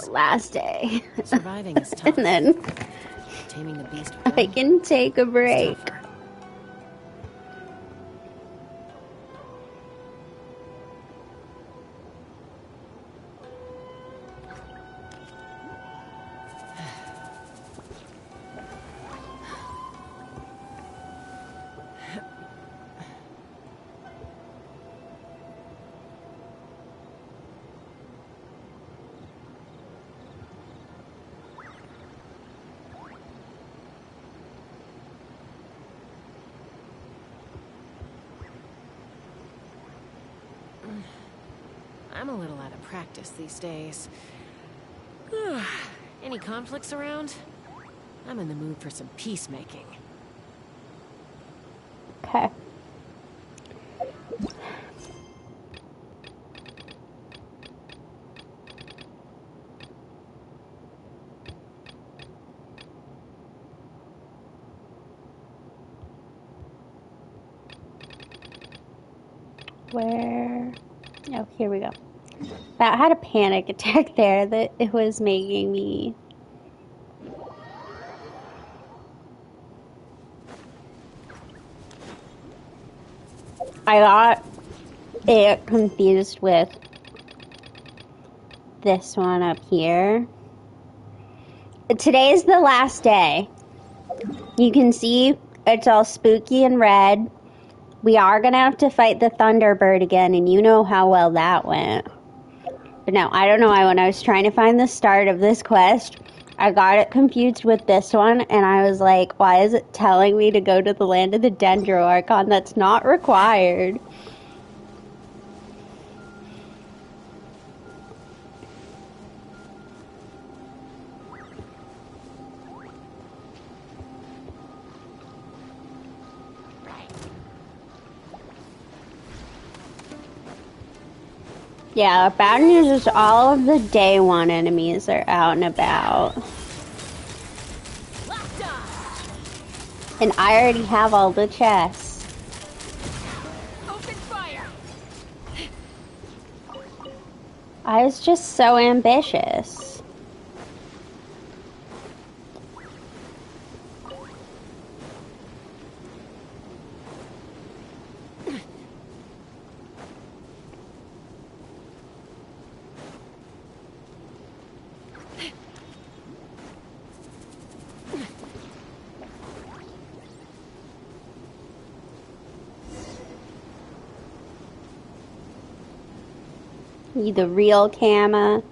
last day. Surviving is tough. And then Taming the beast with I them can take a is break. tougher. I'm a little out of practice these days. Any conflicts around? I'm in the mood for some peacemaking. Okay. Where? Oh, here we go. But I had a panic attack there that it was making me. I got it confused with this one up here. Today's the last day. You can see it's all spooky and red. We are gonna have to fight the Thunderbird again, and you know how well that went. But no, I don't know why when I was trying to find the start of this quest, I got it confused with this one, and I was like, why is it telling me to go to the land of the Dendro Archon? That's not required. Yeah, bad news is all of the day one enemies are out and about. And I already have all the chests. Open fire. I was just so ambitious. The real Kama.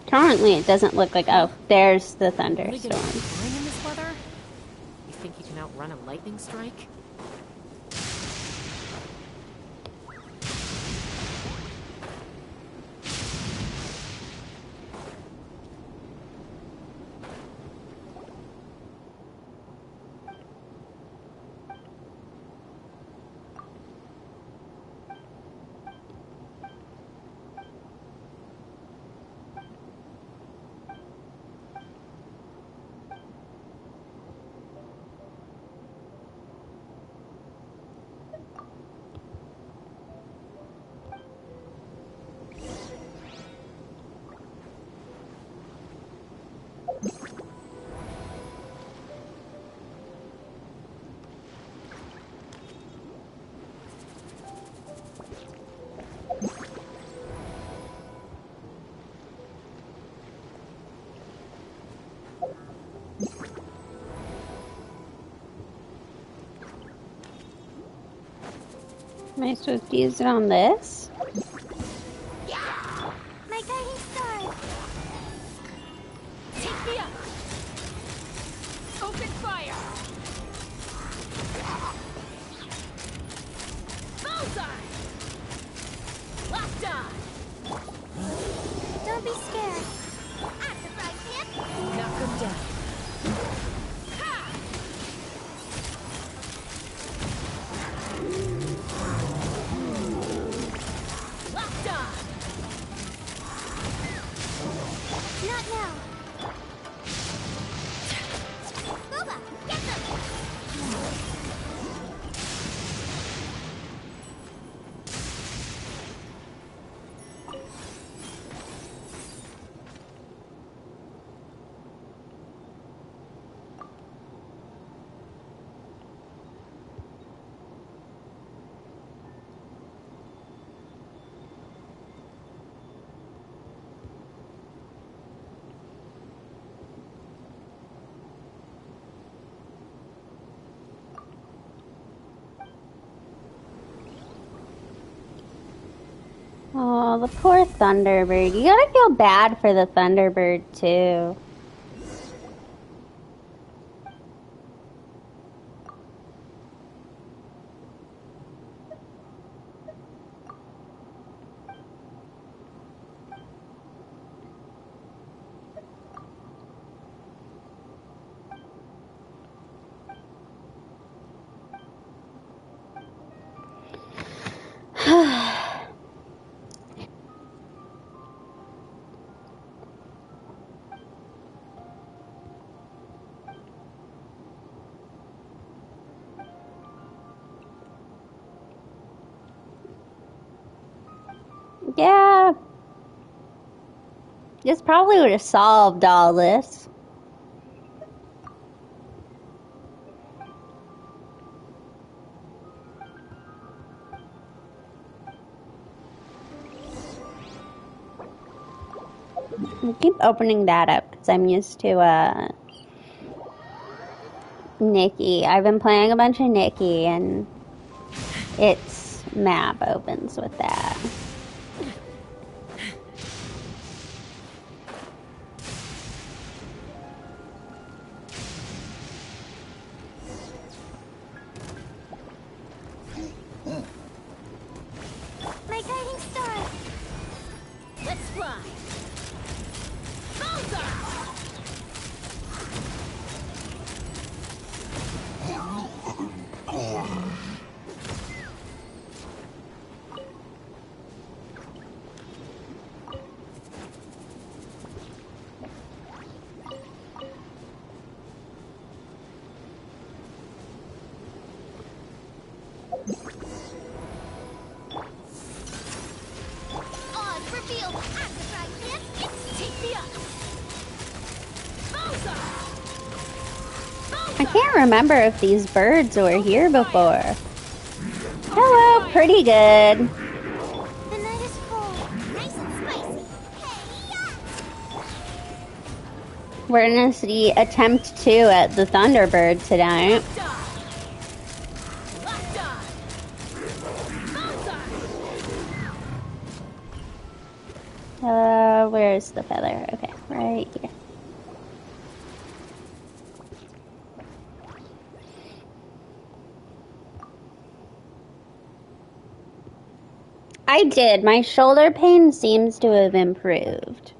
Currently, it doesn't look like. Oh, there's the Really gonna thunderstorm. be fine in this weather? You think you can outrun a lightning strike? Am I supposed to use it on this? My guiding star. Take me up. Open fire. Bullseye. Locked on. Don't be scared. Afterfire hit. Knock him down. Ha! Locked on. Not now. Boba, get them. Oh, the poor Thunderbird. You gotta feel bad for the Thunderbird, too. Yeah. This probably would have solved all this. I keep opening that up because I'm used to Nikki. I've been playing a bunch of Nikki and its map opens with that. My guiding star. Let's fly. Bullseye. On reveal. Afterfire hit. Take me up. Bullseye. I can't remember if these birds were here before. Hello, pretty good. The night is full. Nice and spicy. Hey, yeah. We're gonna see attempt 2 at the Thunderbird tonight. Locked on. Bullseye. Where's the feather? Okay, right here. I did. My shoulder pain seems to have improved.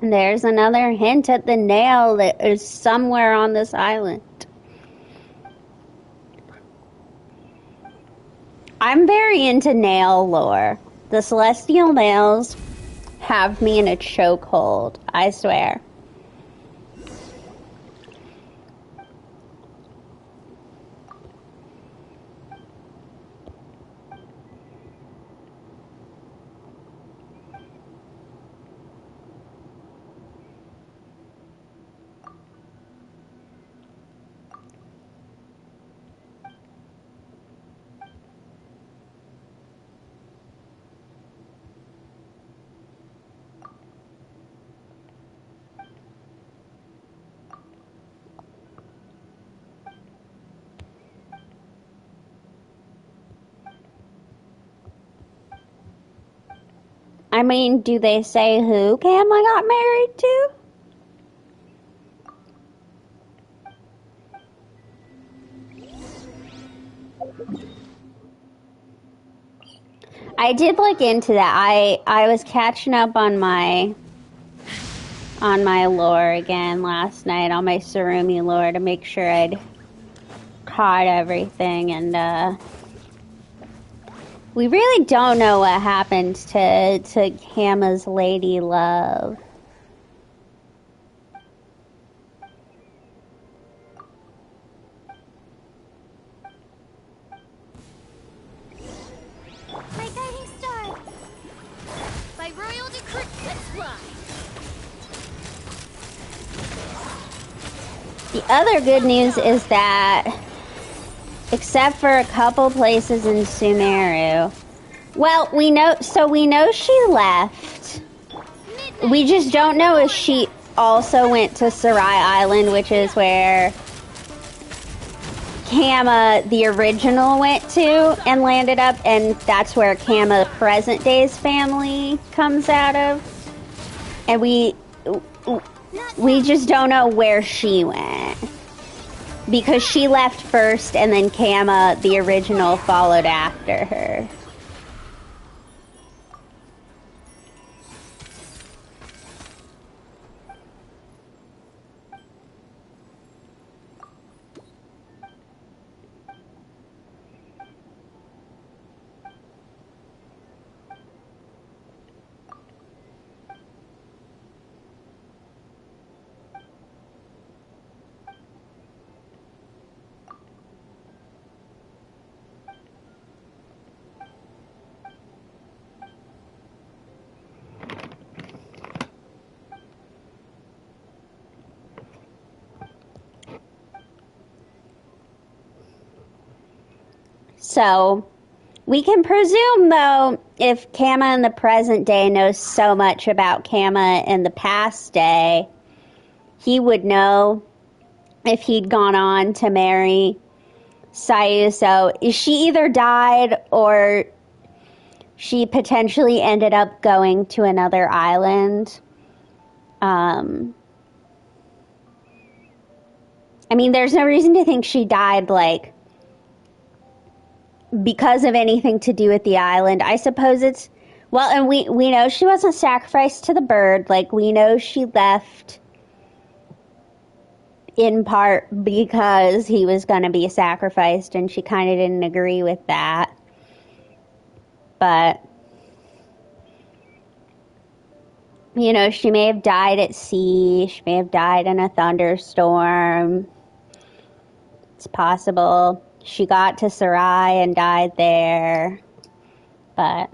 And there's another hint at the nail that is somewhere on this island. I'm very into nail lore. The celestial nails have me in a chokehold, I swear. I mean, do they say who Kama got married to? I did look into that. I was catching up on my lore again last night, on my Tsurumi lore, to make sure I'd caught everything, and we really don't know what happened to Kama's lady love. My guiding star. By royal decree, let's fly. The other good news is that, except for a couple places in Sumeru, well, we know she left. We just don't know if she also went to Sarai Island, which is where Kama, the original, went to and landed up, and that's where Kama present day's family comes out of. And we just don't know where she went, because she left first and then Kama, the original, followed after her. So, we can presume, though, if Kama in the present day knows so much about Kama in the past day, he would know if he'd gone on to marry Sayu. So, she either died or she potentially ended up going to another island. I mean, there's no reason to think she died, like, because of anything to do with the island. I suppose it's, well, and we know she wasn't sacrificed to the bird. Like, we know she left in part because he was going to be sacrificed, and she kind of didn't agree with that. But, you know, she may have died at sea. She may have died in a thunderstorm. It's possible she got to Sarai and died there. But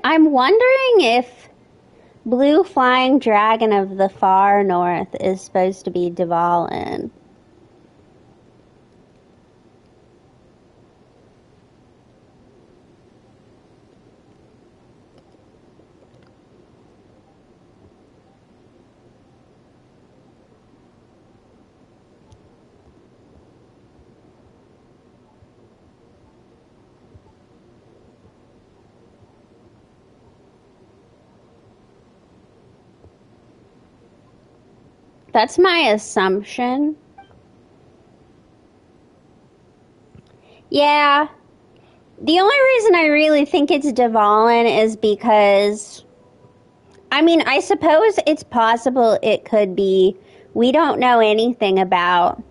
I'm wondering if Blue Flying Dragon of the Far North is supposed to be Dvalin. That's my assumption. Yeah. The only reason I really think it's Dvalin is because, I mean, I suppose it's possible it could be. We don't know anything about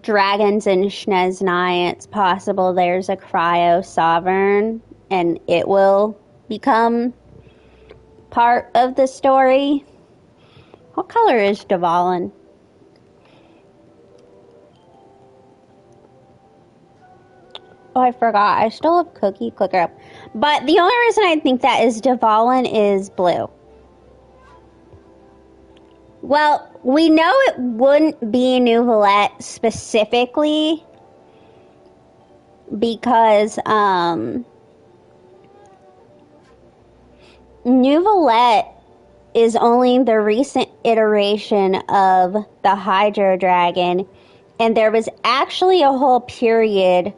dragons in Snezhnai. It's possible there's a cryo sovereign and it will become part of the story. What color is Dvalin? Oh, I forgot. I still have Cookie Clicker up. But the only reason I think that is Dvalin is blue. Well, we know it wouldn't be Neuvillette specifically because Neuvillette is only the recent iteration of the Hydro Dragon, and there was actually a whole period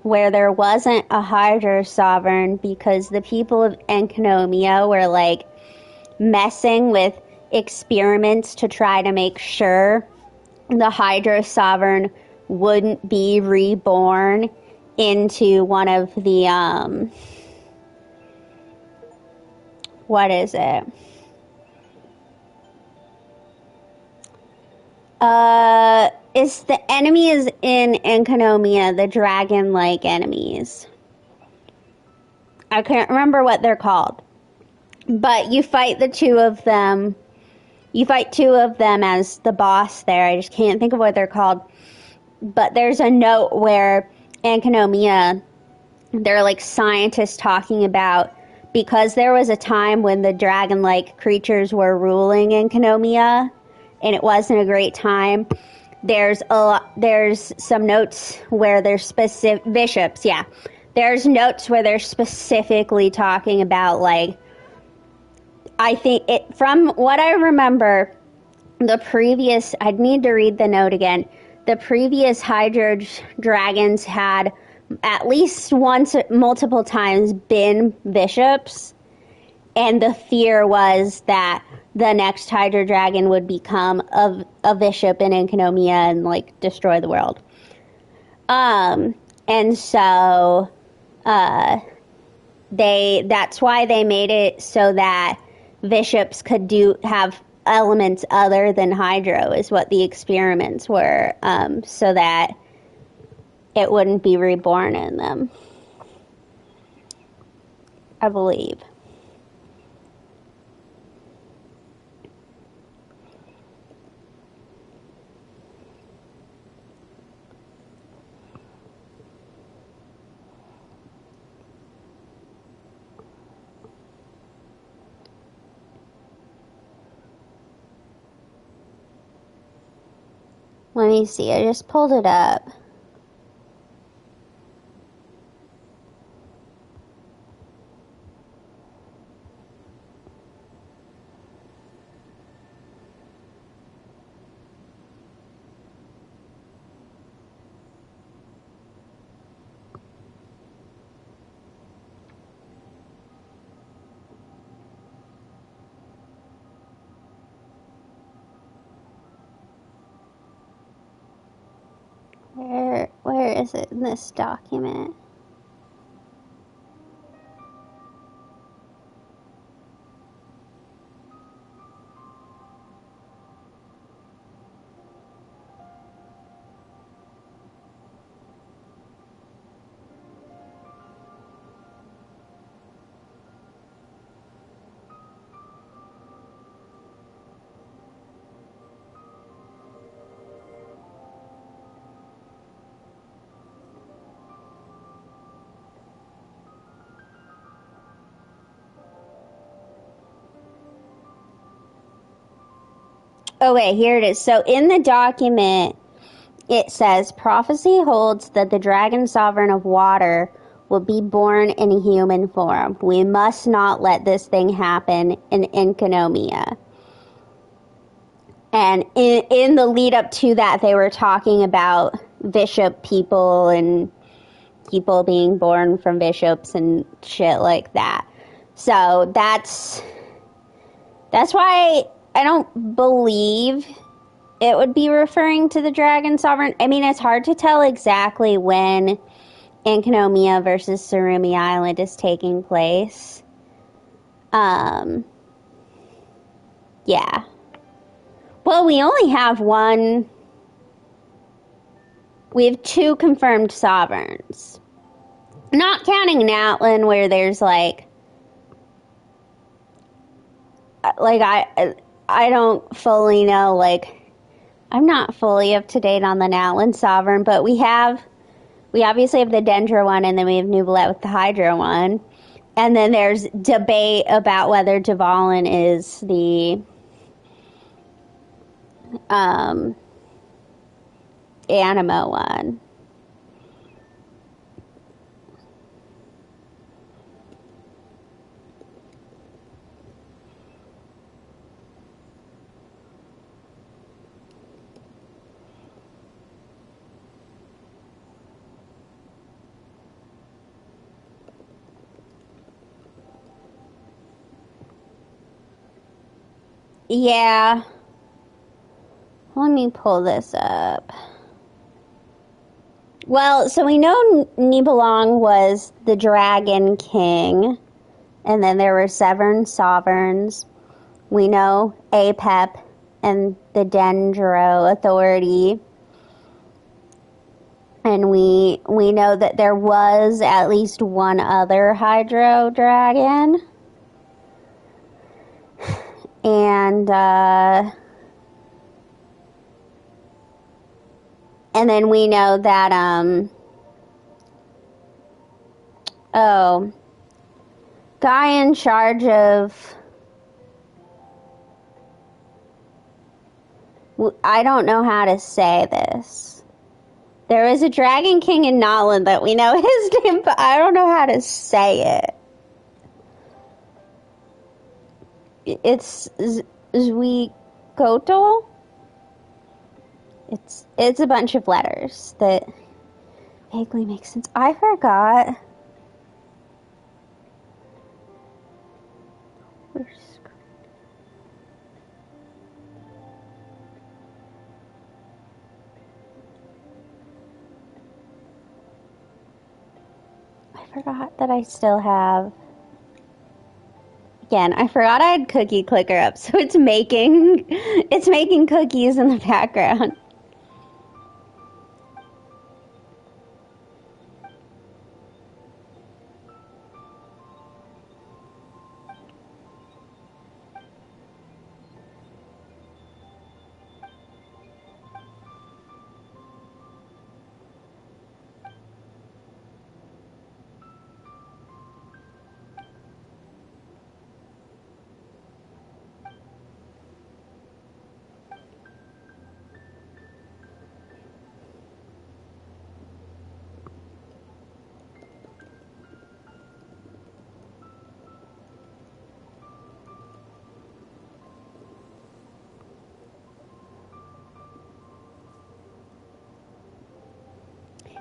where there wasn't a Hydro Sovereign because the people of Enkanomiya were like messing with experiments to try to make sure the Hydro Sovereign wouldn't be reborn into one of the what is it? It's the enemies in Enkanomiya, the dragon-like enemies. I can't remember what they're called. But you fight the two of them. You fight two of them as the boss there. I just can't think of what they're called. But there's a note where Enkanomiya, they're like scientists talking about, because there was a time when the dragon-like creatures were ruling Enkanomiya, and it wasn't a great time. There's some notes where there's specific bishops, yeah. There's notes where they're specifically talking about, like, I think it, from what I remember, I'd need to read the note again. The previous Hydro Dragons had at least once, multiple times, been bishops, and the fear was that the next Hydro Dragon would become a bishop in Enkanomiya and like destroy the world. And so that's why they made it so that bishops could have elements other than Hydro, is what the experiments were, so that it wouldn't be reborn in them, I believe. Let me see, I just pulled it up. Where is it in this document? Okay, here it is. So in the document, it says, prophecy holds that the dragon sovereign of water will be born in a human form. We must not let this thing happen in Enkanomiya. And in the lead up to that, they were talking about bishop people and people being born from bishops and shit like that. So that's why I don't believe it would be referring to the dragon sovereign. I mean, it's hard to tell exactly when Enkanomiya versus Tsurumi Island is taking place. Yeah. Well, we only have one. We have 2 confirmed sovereigns. Not counting Natlan, where there's I don't fully know, I'm not fully up to date on the Natlan sovereign, but we obviously have the Dendra one, and then we have Nubalet with the Hydra one. And then there's debate about whether Dvalin is the Animo one. Yeah. Let me pull this up. Well, so we know Nibelung was the Dragon King, and then there were 7 sovereigns. We know Apep and the Dendro Authority. And we know that there was at least one other Hydro Dragon. And then we know that, guy in charge of, I don't know how to say this. There is a Dragon King in Nolan that we know his name, but I don't know how to say it. It's Zuikoto? It's a bunch of letters that vaguely make sense. I forgot. I forgot that I still have. Again, I forgot I had Cookie Clicker up, so it's making cookies in the background.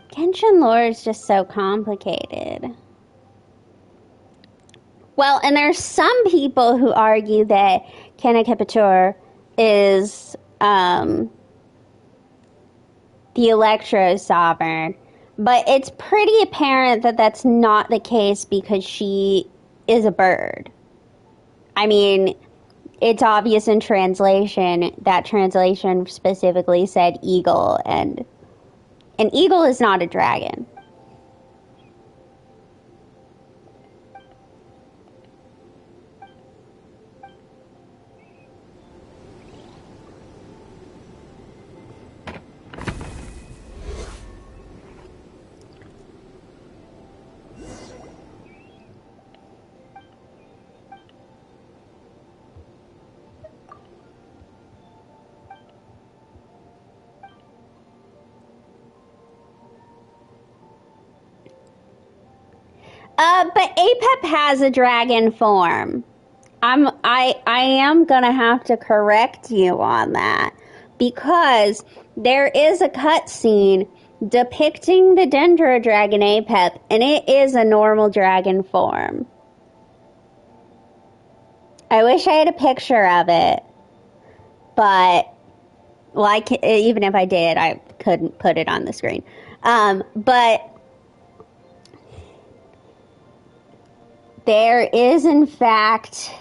Genshin lore is just so complicated. Well, and there's some people who argue that Kanakapator is the Electro Sovereign, but it's pretty apparent that that's not the case because she is a bird. I mean, it's obvious in translation. That translation specifically said eagle, and an eagle is not a dragon. But Apep has a dragon form. I am gonna have to correct you on that because there is a cutscene depicting the Dendro Dragon Apep, and it is a normal dragon form. I wish I had a picture of it, but even if I did, I couldn't put it on the screen. But there is, in fact,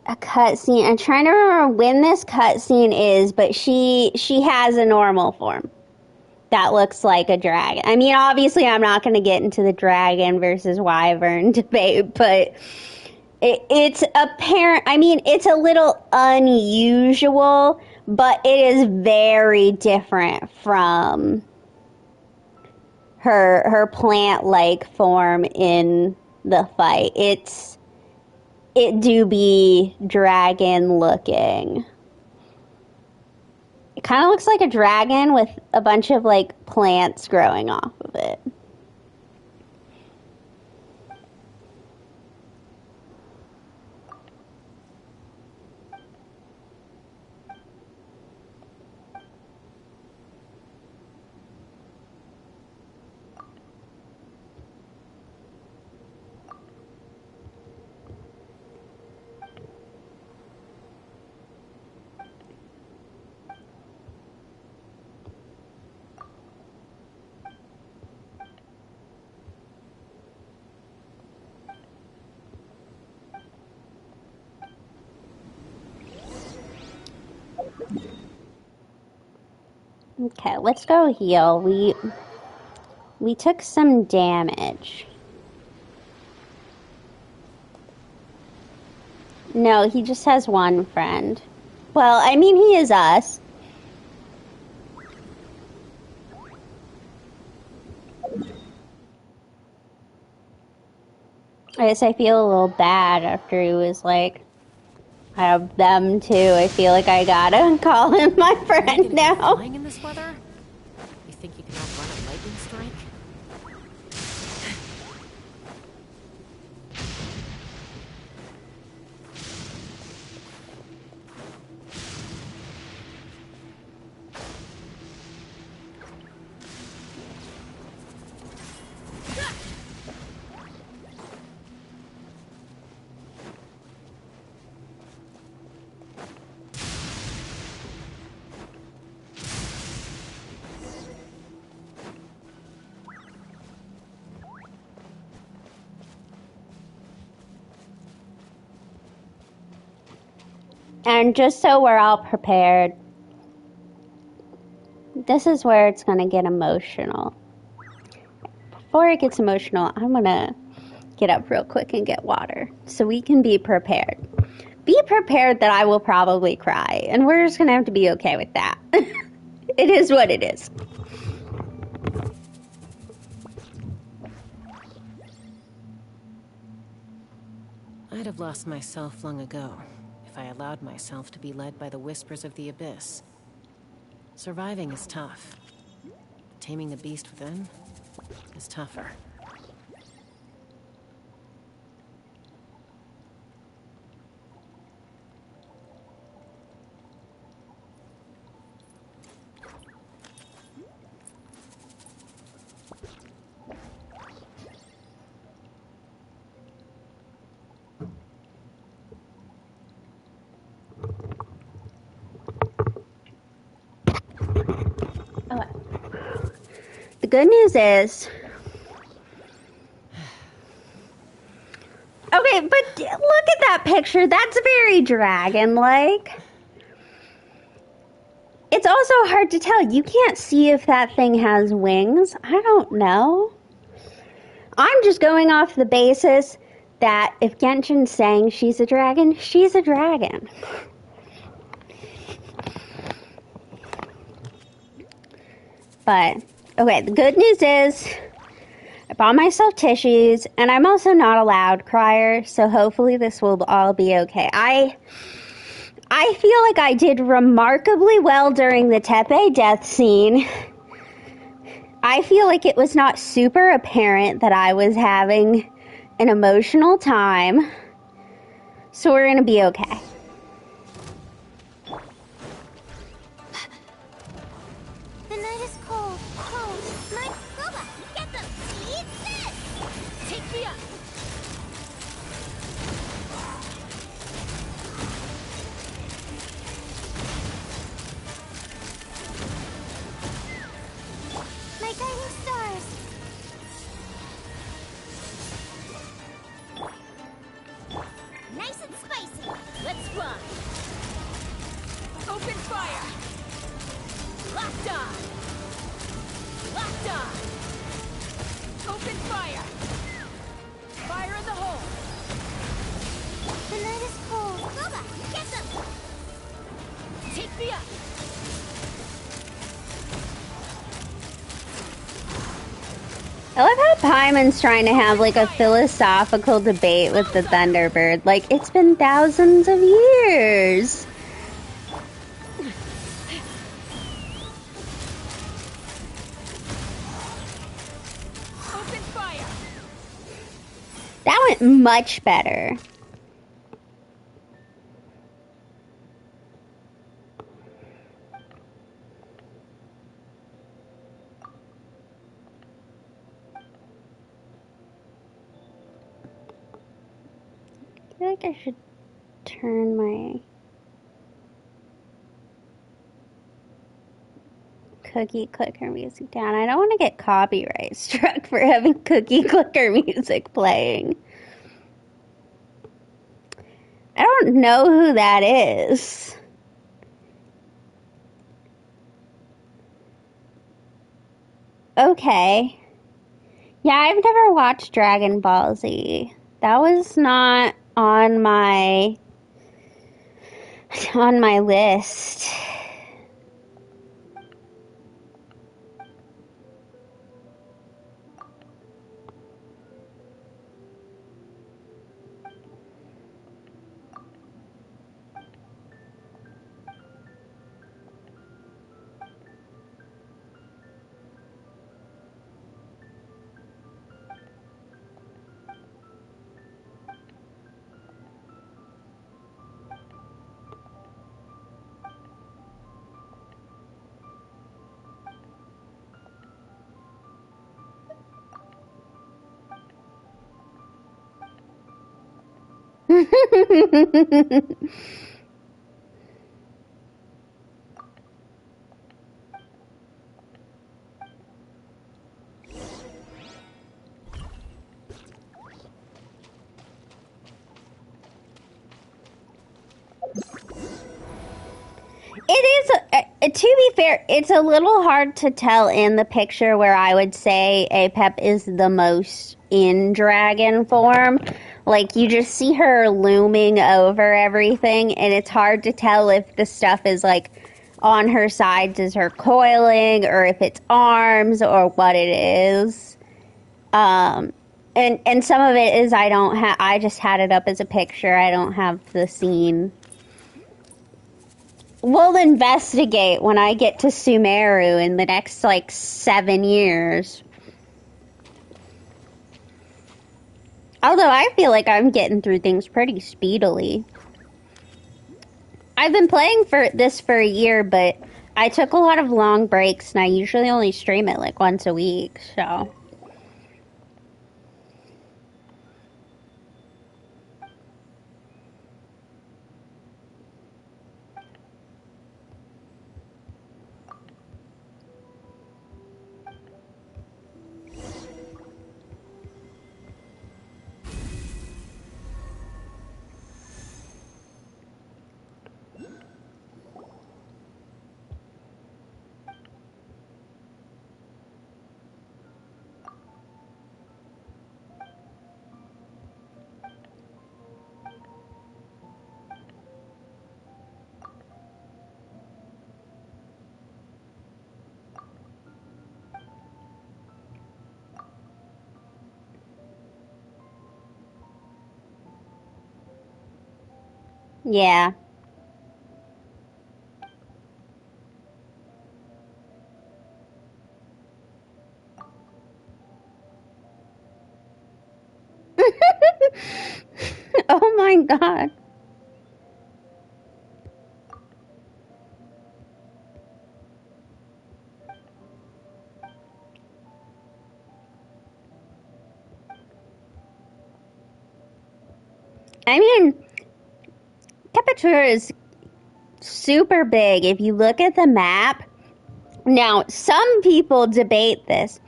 a cutscene. I'm trying to remember when this cutscene is, but she has a normal form that looks like a dragon. I mean, obviously, I'm not going to get into the dragon versus wyvern debate, but it's apparent. I mean, it's a little unusual, but it is very different from her plant-like form in the fight. It do be dragon looking. It kind of looks like a dragon with a bunch of like plants growing off of it. Okay, let's go heal. We took some damage. No, he just has one friend. Well, I mean, he is us. I guess I feel a little bad after he was like, I have them too. I feel like I gotta call him my friend now. Flying in this weather? You think you can outrun a lightning strike? And just so we're all prepared, this is where it's going to get emotional. Before it gets emotional, I'm going to get up real quick and get water so we can be prepared. Be prepared that I will probably cry, and we're just going to have to be okay with that. It is what it is. I'd have lost myself long ago if I allowed myself to be led by the whispers of the abyss. Surviving is tough. Taming the beast within is tougher. The good news is... Okay, but look at that picture. That's very dragon-like. It's also hard to tell. You can't see if that thing has wings. I don't know. I'm just going off the basis that if Genshin's saying she's a dragon, she's a dragon. But, okay, the good news is I bought myself tissues, and I'm also not a loud crier, so hopefully this will all be okay. I feel like I did remarkably well during the Tepe death scene. I feel like it was not super apparent that I was having an emotional time, so we're gonna be okay. The night is cold, cold. My robot, get them! Eat this! Take me up! My guiding stars! Open fire! Locked on! Locked on! Open fire! Fire in the hole! The night is cold. Goba, get them! Take me up! I love how Paimon's trying to have like a philosophical debate with the Thunderbird. Like, it's been thousands of years. Open fire! That went much better. I feel like I should turn my cookie clicker music down. I don't want to get copyright struck for having cookie clicker music playing. I don't know who that is. Okay. Yeah, I've never watched Dragon Ball Z. That was not on my list. It is, to be fair, it's a little hard to tell in the picture where I would say Apep is the most in dragon form. Like, you just see her looming over everything, and it's hard to tell if the stuff is, like, on her sides is her coiling, or if it's arms, or what it is. And some of it is I just had it up as a picture. I don't have the scene. We'll investigate when I get to Sumeru in the next, like, 7 years. Although I feel like I'm getting through things pretty speedily. I've been playing this for a year, but I took a lot of long breaks, and I usually only stream it, like, once a week, so... Yeah. Oh my god. I mean, Capitura is super big. If you look at the map, now some people debate this,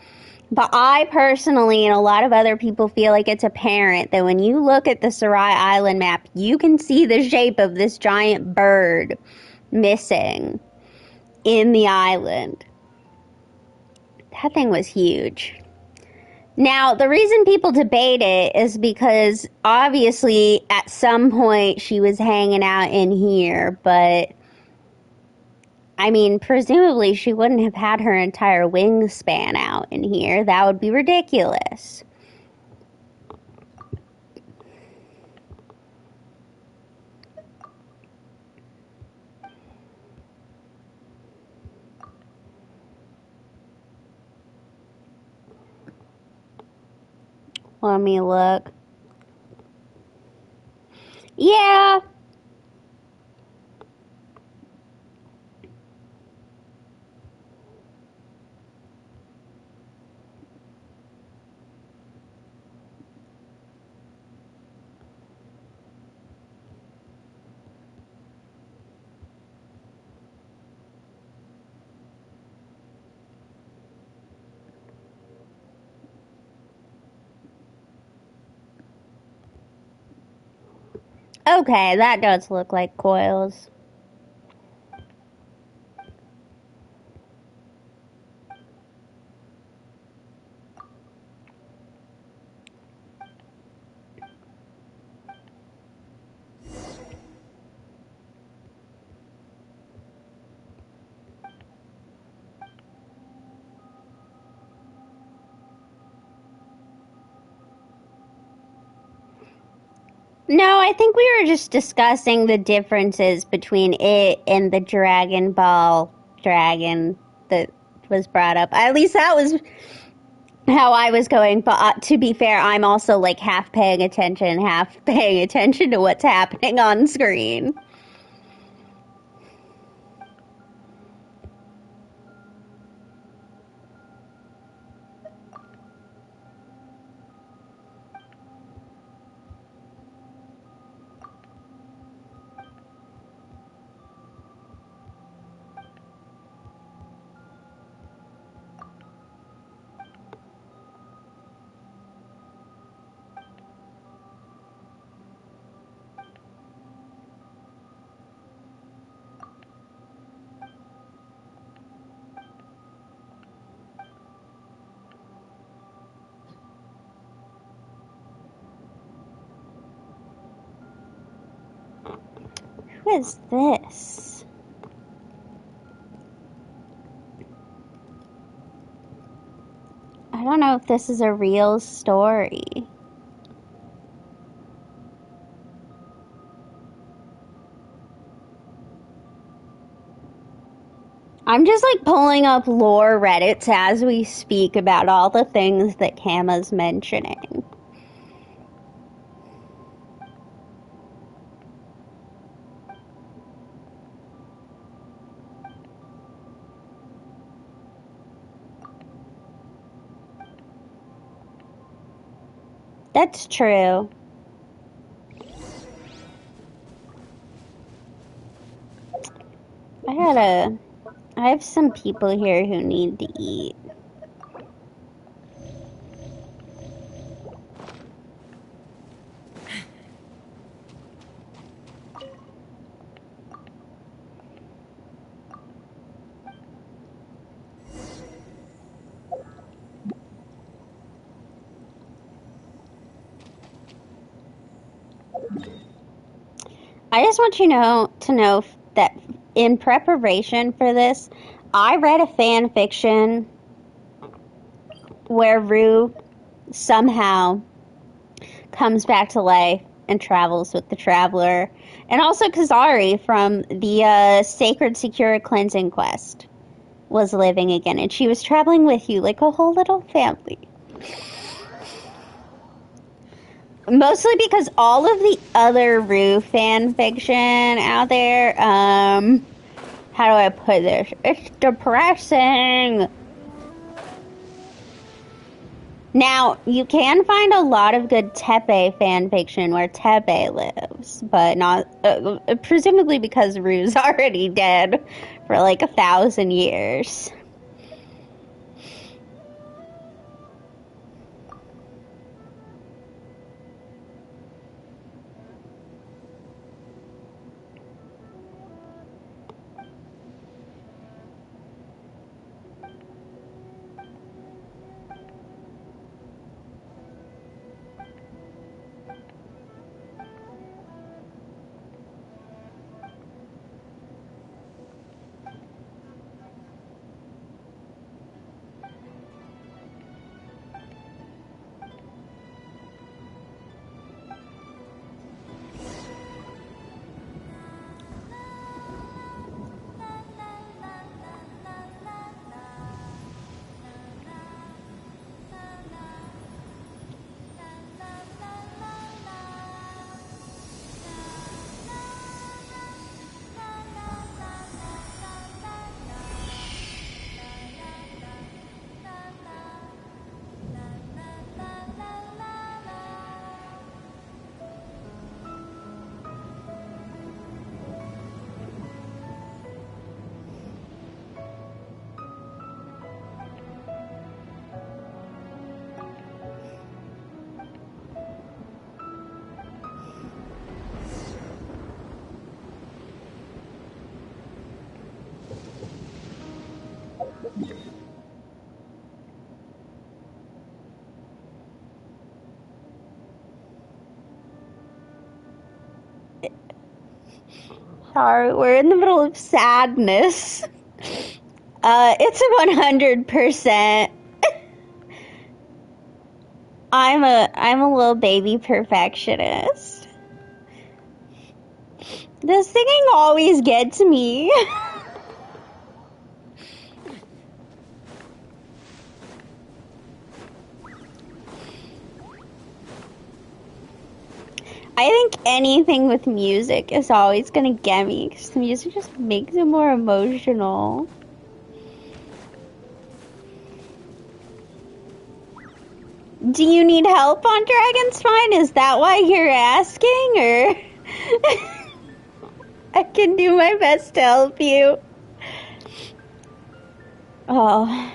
but I personally and a lot of other people feel like it's apparent that when you look at the Sarai Island map, you can see the shape of this giant bird missing in the island. That thing was huge. Now, the reason people debate it is because obviously at some point she was hanging out in here, but I mean, presumably she wouldn't have had her entire wingspan out in here. That would be ridiculous. Let me look. Yeah. Okay, that does look like coils. No, I think we were just discussing the differences between it and the Dragon Ball dragon that was brought up. At least that was how I was going, but to be fair, I'm also like half paying attention to what's happening on screen. Who is this? I don't know if this is a real story. I'm just like pulling up lore Reddits as we speak about all the things that Kama's mentioning. That's true. I have some people here who need to eat. I just want you to know that in preparation for this, I read a fan fiction where Rue somehow comes back to life and travels with the Traveler, and also Kazari from the Sacred Secure Cleansing Quest was living again, and she was traveling with you like a whole little family. Mostly because all of the other Rue fan fiction out there, how do I put this? It's depressing. Now, you can find a lot of good Tepe fan fiction where Tepe lives, but not, presumably because Rue's already dead for like 1,000 years. Sorry, we're in the middle of sadness. It's a 100%. I'm a little baby perfectionist. The singing always gets me. I think anything with music is always gonna get me because the music just makes it more emotional. Do you need help on Dragon's Spine? Is that why you're asking, or I can do my best to help you. Oh.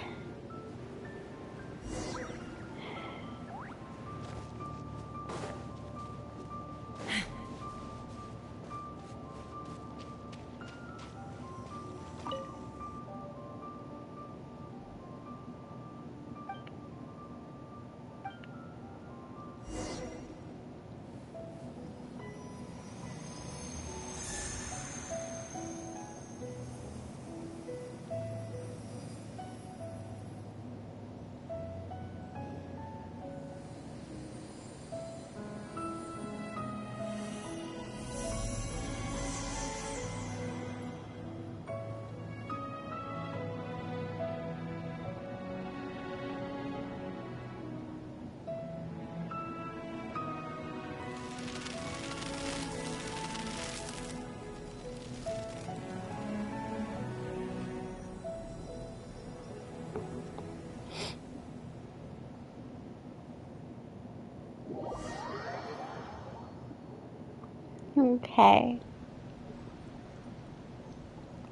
Okay.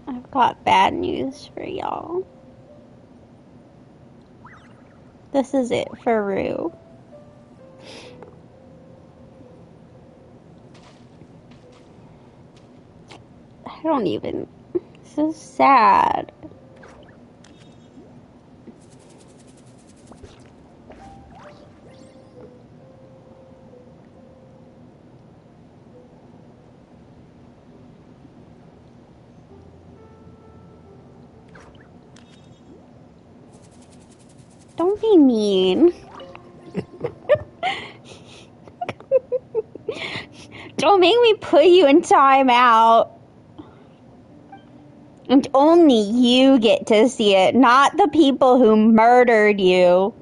I've got bad news for y'all. This is it for Rue. I don't even... This is sad. Don't be mean. Don't make me put you in timeout. And only you get to see it, not the people who murdered you.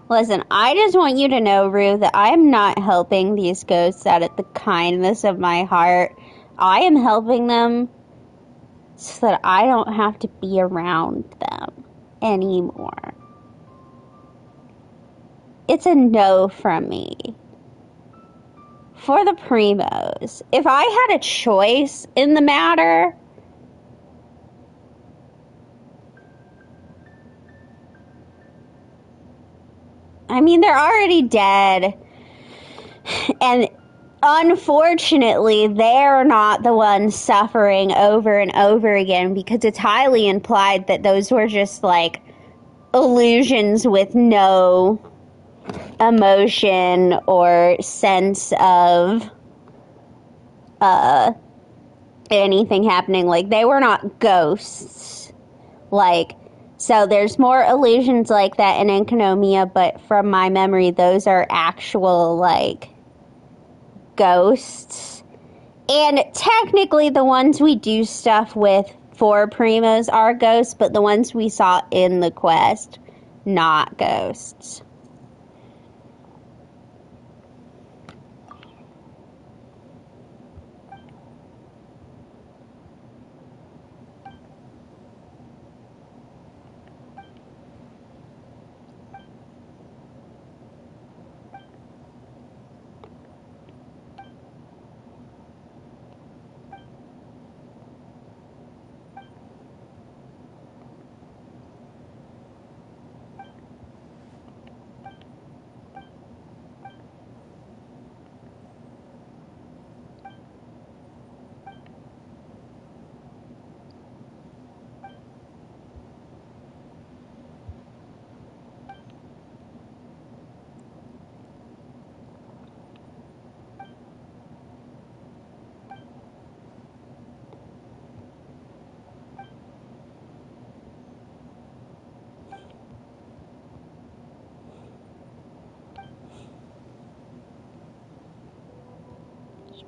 Listen, I just want you to know, Rue, that I am not helping these ghosts out of the kindness of my heart. I am helping them so that I don't have to be around them anymore. It's a no from me. For the primos. If I had a choice in the matter, I mean, they're already dead. And unfortunately, they're not the ones suffering over and over again because it's highly implied that those were just like illusions with no emotion or sense of anything happening. Like, they were not ghosts. Like, so there's more illusions like that in Enkanomiya, but from my memory, those are actual, like, ghosts. And technically the ones we do stuff with for primos are ghosts, but the ones we saw in the quest, not ghosts.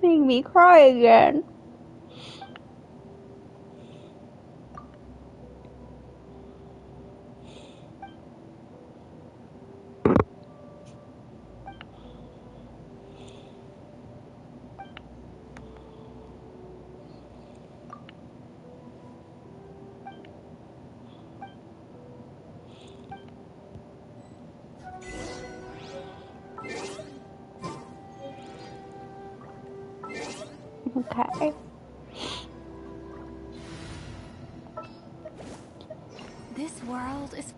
Make me cry again. Okay. This world is...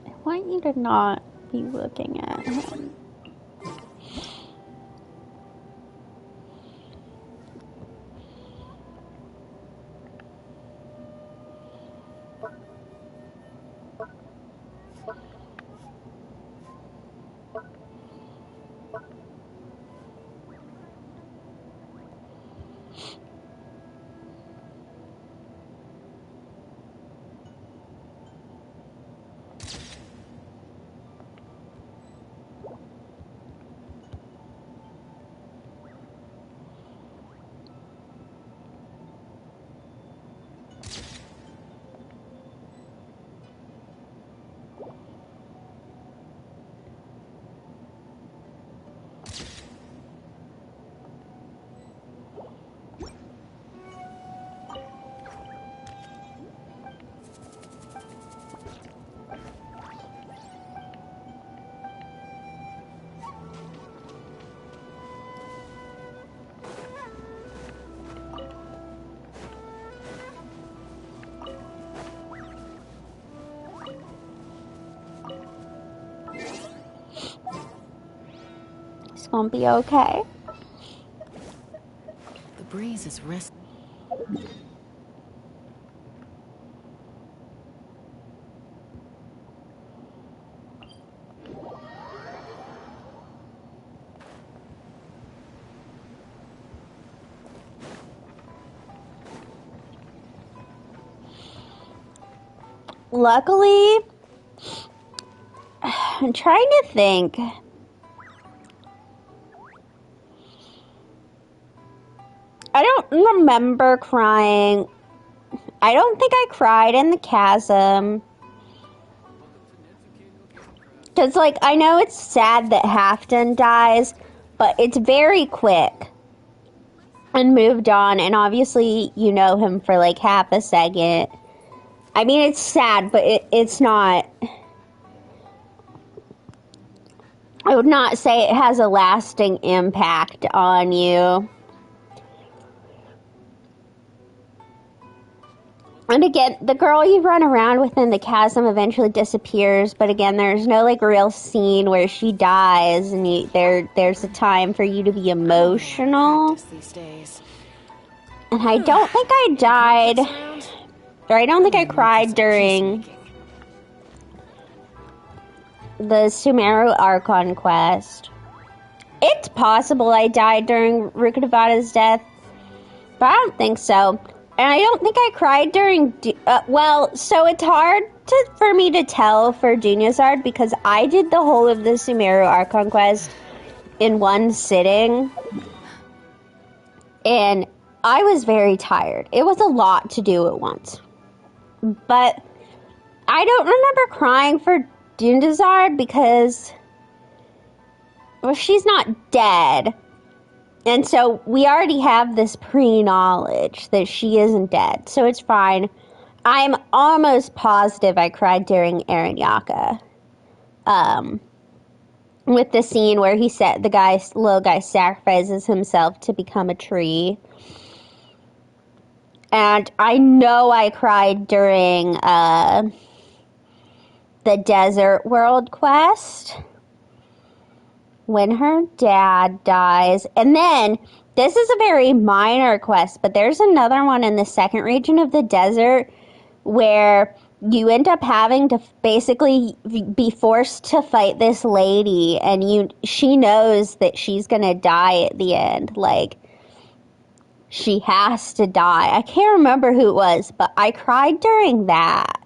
I want you to not be looking at him. It's gonna be okay. The breeze is restless. Luckily, I'm trying to think. I don't remember crying. I don't think I cried in the chasm. Because, like, I know it's sad that Halfdan dies, but it's very quick. And moved on, and obviously you know him for, like, half a second. I mean, it's sad, but it's not... I would not say it has a lasting impact on you. And again, the girl you run around with in the chasm eventually disappears, but again, there's no, like, real scene where she dies, and there's a time for you to be emotional. These days. And I don't think I died, or I don't think I cried during the Sumeru Archon quest. It's possible I died during Rukkhadevada's death, but I don't think so. And I don't think I cried during... well, so it's hard for me to tell for Dunyazard because I did the whole of the Sumeru Archon quest in one sitting. And I was very tired. It was a lot to do at once. But I don't remember crying for Dunyazard because... well, she's not dead. And so we already have this pre-knowledge that she isn't dead. So it's fine. I'm almost positive I cried during Aranyaka. With the scene where he said the little guy sacrifices himself to become a tree. And I know I cried during the Desert World quest. When her dad dies. And then, this is a very minor quest, but there's another one in the second region of the desert where you end up having to basically be forced to fight this lady, and she knows that she's gonna die at the end. Like, she has to die. I can't remember who it was, but I cried during that.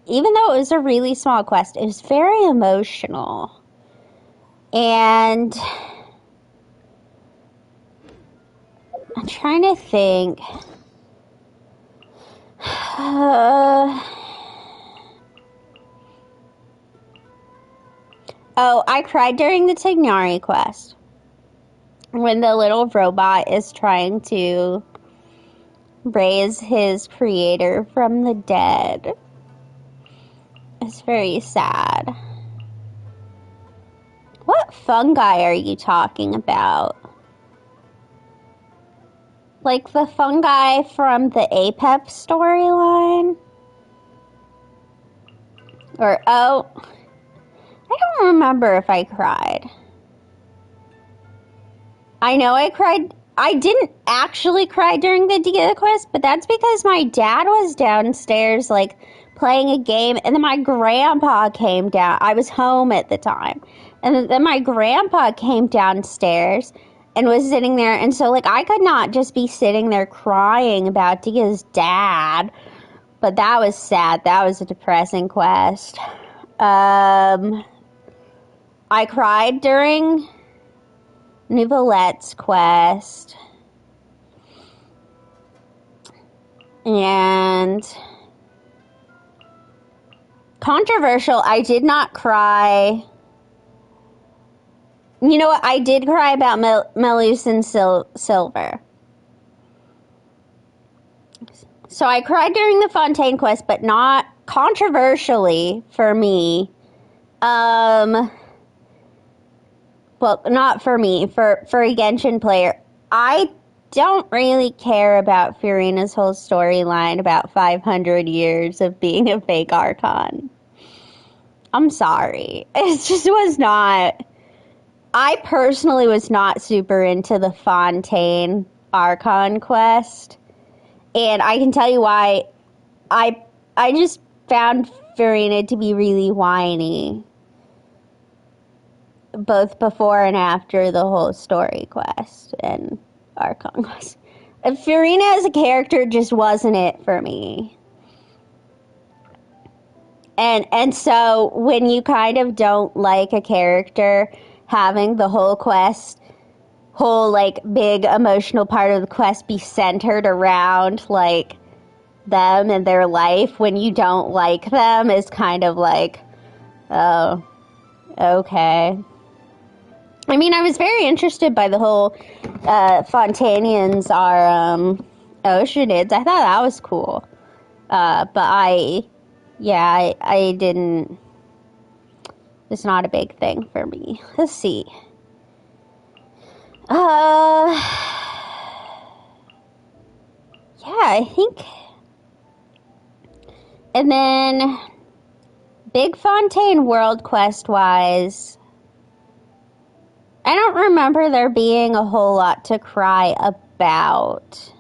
Even though it was a really small quest, it was very emotional. And I'm trying to think. Oh, I cried during the Tignari quest. When the little robot is trying to raise his creator from the dead. It's very sad. What fungi are you talking about? Like the fungi from the Apep storyline? Or, oh, I don't remember if I cried. I know I cried. I didn't actually cry during the Dia quest, but that's because my dad was downstairs, like, playing a game, and then my grandpa came down. I was home at the time. And then my grandpa came downstairs and was sitting there, and so, like, I could not just be sitting there crying about Dia's dad. But that was sad. That was a depressing quest. I cried during Nouvelette's quest. And controversial, I did not cry. You know what? I did cry about Melusine Silver. So I cried during the Fontaine quest, but not controversially for me. Well, not for me, for a Genshin player. I don't really care about Furina's whole storyline about 500 years of being a fake Archon. I'm sorry. It just was not... I personally was not super into the Fontaine Archon quest. And I can tell you why. I just found Furina to be really whiny. Both before and after the whole story quest and Archon quest. Furina as a character just wasn't it for me. And so when you kind of don't like a character having the whole quest, whole like big emotional part of the quest be centered around like them and their life, when you don't like them, is kind of like, oh, okay. I mean, I was very interested by the whole Fontanians are Oceanids. I thought that was cool. But I didn't. It's not a big thing for me. Let's see. Yeah, I think. And then, Big Fontaine World Quest wise, I don't remember there being a whole lot to cry about.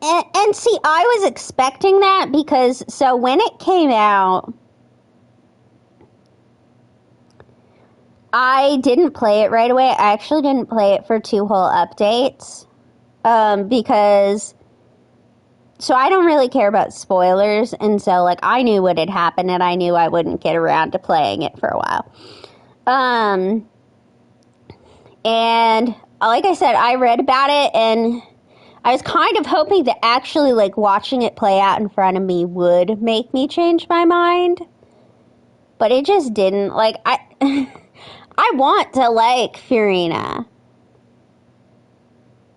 And see, I was expecting that because, so when it came out, I didn't play it right away. I actually didn't play it for 2 whole updates. Because, so I don't really care about spoilers, and so, like, I knew what had happened, and I knew I wouldn't get around to playing it for a while. And, like I said, I read about it, and I was kind of hoping that actually, like, watching it play out in front of me would make me change my mind. But it just didn't. Like, I want to like Furina.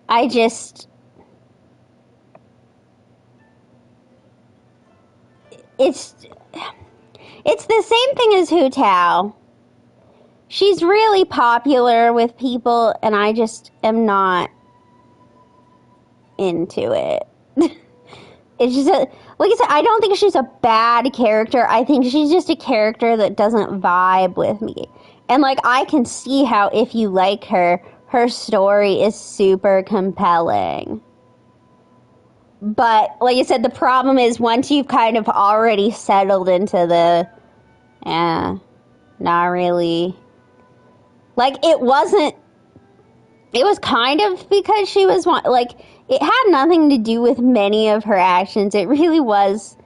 I just... It's the same thing as Hu Tao. She's really popular with people, and I just am not into it. It's just, like I said, I don't think she's a bad character. I think she's just a character that doesn't vibe with me. And, like, I can see how if you like her, her story is super compelling. But, like I said, the problem is once you've kind of already settled into the, not really. Like, it wasn't it was kind of because she was, like, it had nothing to do with many of her actions. It really was,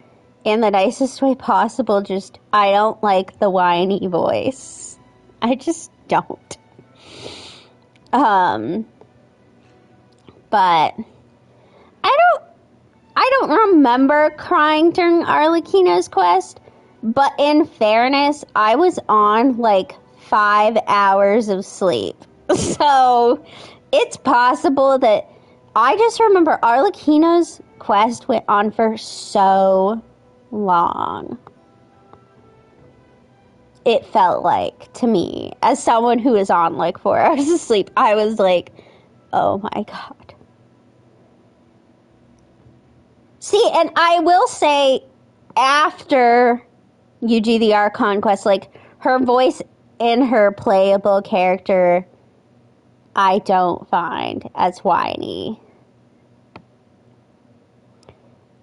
in the nicest way possible, just, I don't like the whiny voice. I just don't. But I don't remember crying during Arlecchino's quest, but in fairness, I was on like 5 hours of sleep. So it's possible that I just remember Arlecchino's quest went on for so long. It felt like, to me, as someone who was on like 4 hours of sleep, I was like, oh my god. See, and I will say, after you do the Archon quest, like, her voice in her playable character, I don't find as whiny.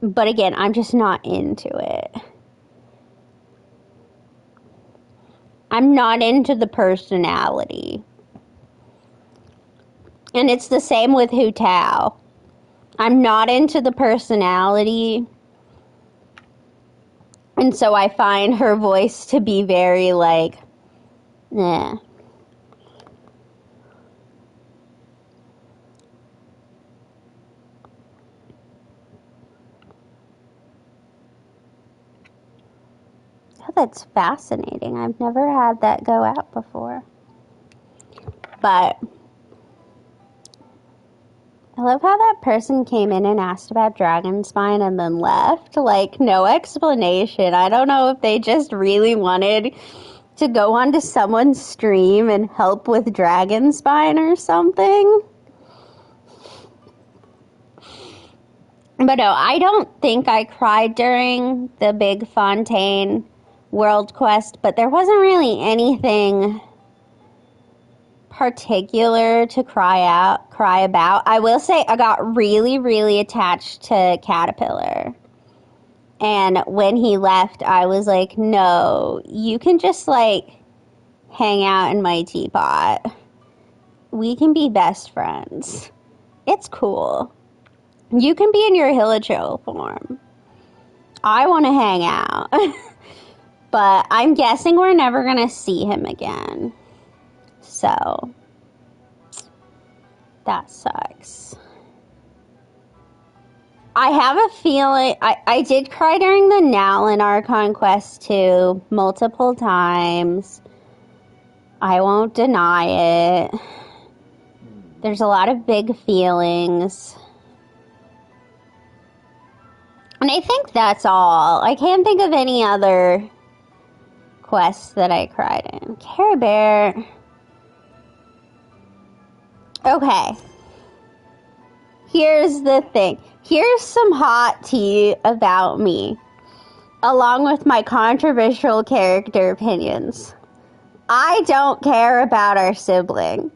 But again, I'm just not into it. I'm not into the personality. And it's the same with Hu Tao. I'm not into the personality. And so I find her voice to be very, like, eh. Oh, that's fascinating. I've never had that go out before. But I love how that person came in and asked about Dragonspine and then left. Like, no explanation. I don't know if they just really wanted to go onto someone's stream and help with Dragonspine or something. But no, I don't think I cried during the Big Fontaine World Quest, but there wasn't really anything particular to cry about. I will say I got really, really attached to Caterpillar. And when he left, I was like, no, you can just, like, hang out in my teapot. We can be best friends. It's cool. You can be in your Hilichurl form. I want to hang out. But I'm guessing we're never going to see him again. So, that sucks. I have a feeling, I did cry during the Nowlin Archon quest too, multiple times. I won't deny it. There's a lot of big feelings. And I think that's all. I can't think of any other quests that I cried in. Care Bear. Okay. Here's the thing. Here's some hot tea about me, along with my controversial character opinions. I don't care about our sibling.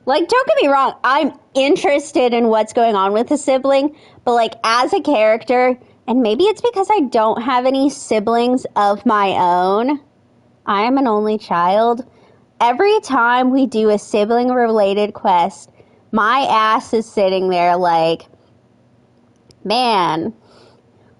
Like, don't get me wrong, I'm interested in what's going on with the sibling, but like, as a character, and maybe it's because I don't have any siblings of my own, I am an only child. Every time we do a sibling-related quest, my ass is sitting there like, man,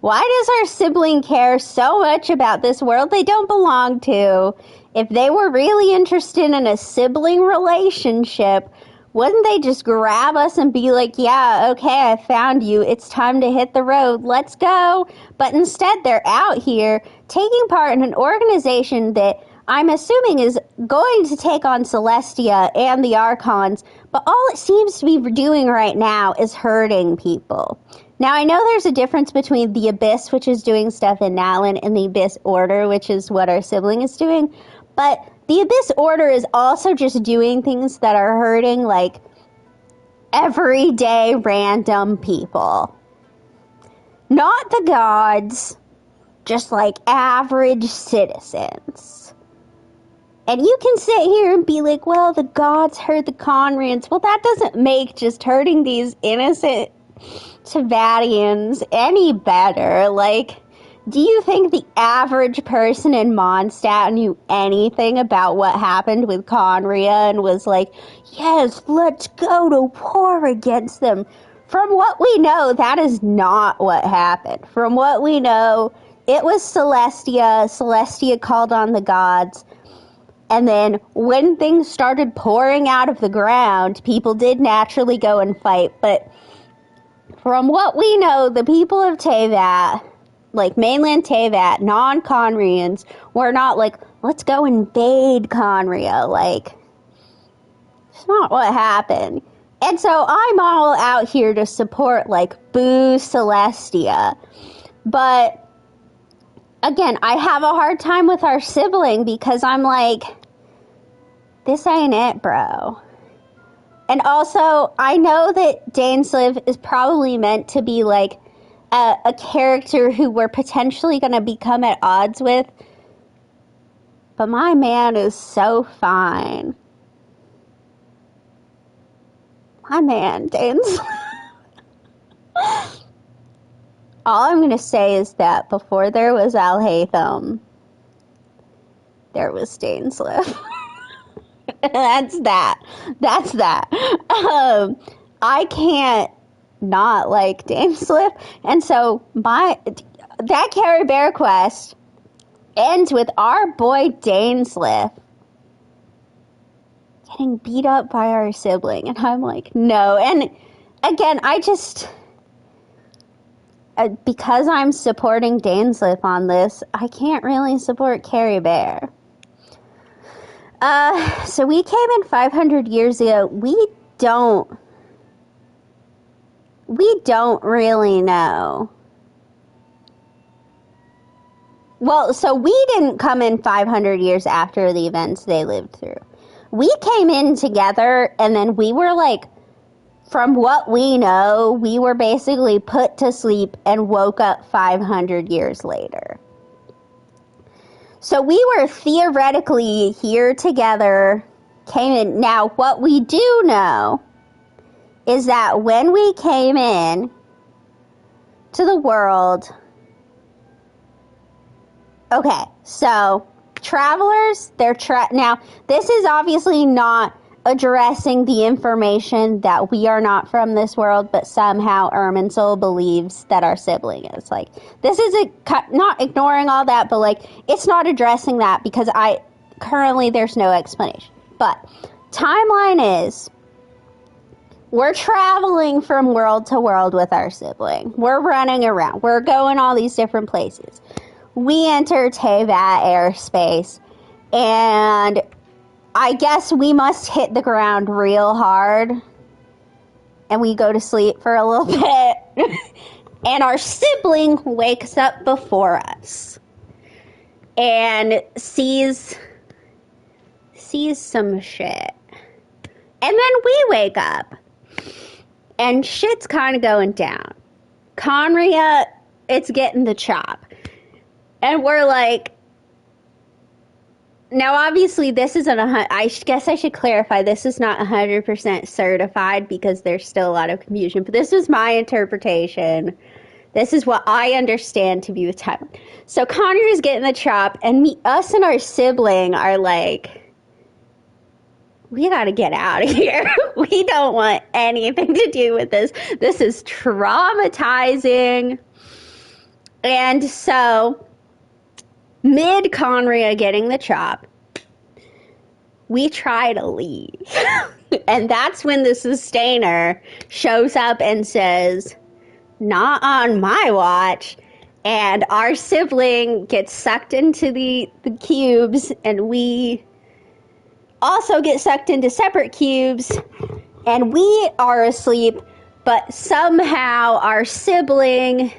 why does our sibling care so much about this world they don't belong to? If they were really interested in a sibling relationship, wouldn't they just grab us and be like, yeah, okay, I found you. It's time to hit the road. Let's go. But instead, they're out here taking part in an organization that I'm assuming is going to take on Celestia and the Archons, but all it seems to be doing right now is hurting people. Now, I know there's a difference between the Abyss, which is doing stuff in Nowlin, and the Abyss Order, which is what our sibling is doing, but the Abyss Order is also just doing things that are hurting, like, everyday random people. Not the gods, just, like, average citizens. And you can sit here and be like, well, the gods hurt the Conrans. Well, that doesn't make just hurting these innocent Tavadians any better. Like, Do you think the average person in Mondstadt knew anything about what happened with Conria and was like, yes, let's go to war against them? From what we know, that is not what happened. From what we know, it was Celestia. Celestia called on the gods. And then when things started pouring out of the ground, people did naturally go and fight. But from what we know, the people of Teyvat, like mainland Teyvat, non-Conrians, were not like, let's go invade Conria. Like, it's not what happened. And so I'm all out here to support, like, boo Celestia. But, again, I have a hard time with our sibling because I'm like, this ain't it, bro. And also, I know that Dainsleif is probably meant to be, like, a character who we're potentially going to become at odds with. But my man is so fine. My man, Dainsleif. All I'm going to say is that before there was Alhaitham, there was Dainsleif. That's that. I can't not like Dainsleif. And so that Carrie Bear quest ends with our boy Dainsleif getting beat up by our sibling. And I'm like, no. And again, I just... because I'm supporting Dainsleif on this, I can't really support Carrie Bear. So we came in 500 years ago. We don't really know. Well, so we didn't come in 500 years after the events they lived through. We came in together, and then we were like, from what we know, we were basically put to sleep and woke up 500 years later. So we were theoretically here together, came in. Now, what we do know is that when we came in to the world... Okay, so travelers, now, this is obviously not addressing the information that we are not from this world, but somehow Irminsul believes that our sibling is. Like, this is not ignoring all that, but, like, it's not addressing that because currently there's no explanation. But timeline is, we're traveling from world to world with our sibling. We're running around. We're going all these different places. We enter Teyvat airspace, and I guess we must hit the ground real hard, and we go to sleep for a little bit, and our sibling wakes up before us, and sees some shit. And then we wake up, and shit's kind of going down. Conria, it's getting the chop. And we're like, now obviously this isn't I guess I should clarify, this is not 100% certified because there's still a lot of confusion, but this is my interpretation. This is what I understand to be the time. So Conria's getting the chop, and us and our sibling are like, we gotta get out of here. We don't want anything to do with this. This is traumatizing. And so, mid Conria getting the chop, we try to leave. And that's when the Sustainer shows up and says, not on my watch. And our sibling gets sucked into the cubes, and we also get sucked into separate cubes, and we are asleep, but somehow our sibling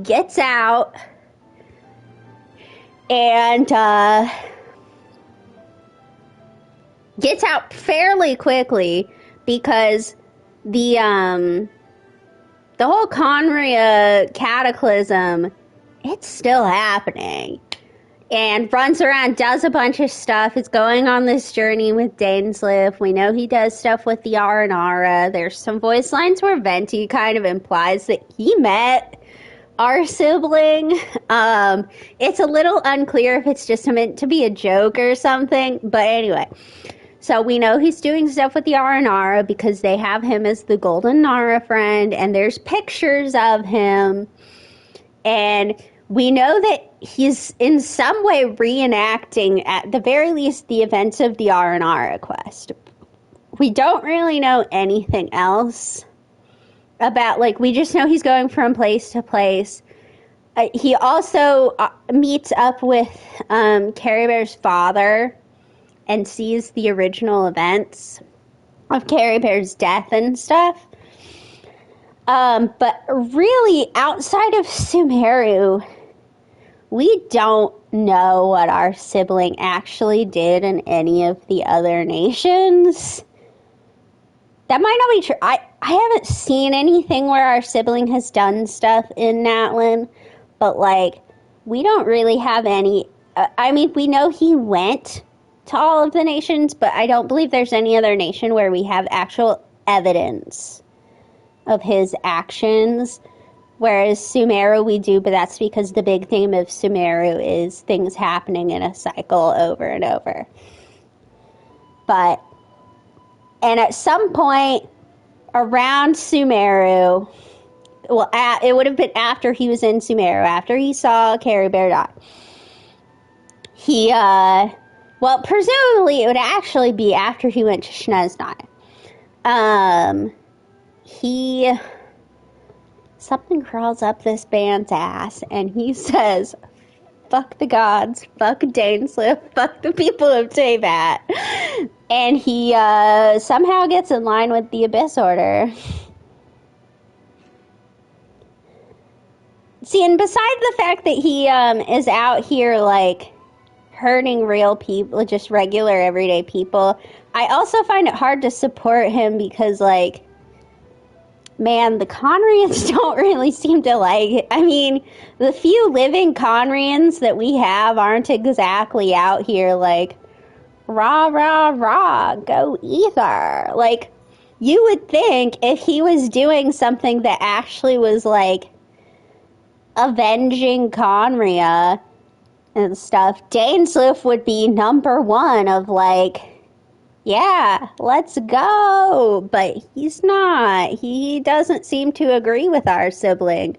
gets out and gets out fairly quickly because the whole Conria cataclysm, it's still happening. And runs around, does a bunch of stuff, is going on this journey with Dainsleif. We know he does stuff with the Aranara. There's some voice lines where Venti kind of implies that he met our sibling. It's a little unclear if it's just meant to be a joke or something, but anyway. So we know he's doing stuff with the Aranara because they have him as the Golden Nara friend, and there's pictures of him. And we know that he's in some way reenacting, at the very least, the events of the Aranara quest. We don't really know anything else about, like, we just know he's going from place to place. He also meets up with Carrie Bear's father and sees the original events of Carrie Bear's death and stuff. But really, outside of Sumeru, we don't know what our sibling actually did in any of the other nations. That might not be true. I haven't seen anything where our sibling has done stuff in Natlan, but, like, we don't really have any... I mean, we know he went to all of the nations, but I don't believe there's any other nation where we have actual evidence of his actions. Whereas Sumeru we do, but that's because the big theme of Sumeru is things happening in a cycle over and over. And at some point around Sumeru, well, it would have been after he was in Sumeru, after he saw Carrie Bear die. Well, presumably it would actually be after he went to Shneznai. Something crawls up this band's ass, and he says, fuck the gods, fuck Dainsliff, fuck the people of Teyvat. And he somehow gets in line with the Abyss Order. See, and besides the fact that he is out here, like, hurting real people, just regular everyday people, I also find it hard to support him because, like, man, the Conrians don't really seem to like it. I mean, the few living Conrians that we have aren't exactly out here like, rah, rah, rah, go ether. Like, you would think if he was doing something that actually was, like, avenging Conria and stuff, Dainsliff would be number one of, like, yeah, let's go. But he's not. He doesn't seem to agree with our sibling.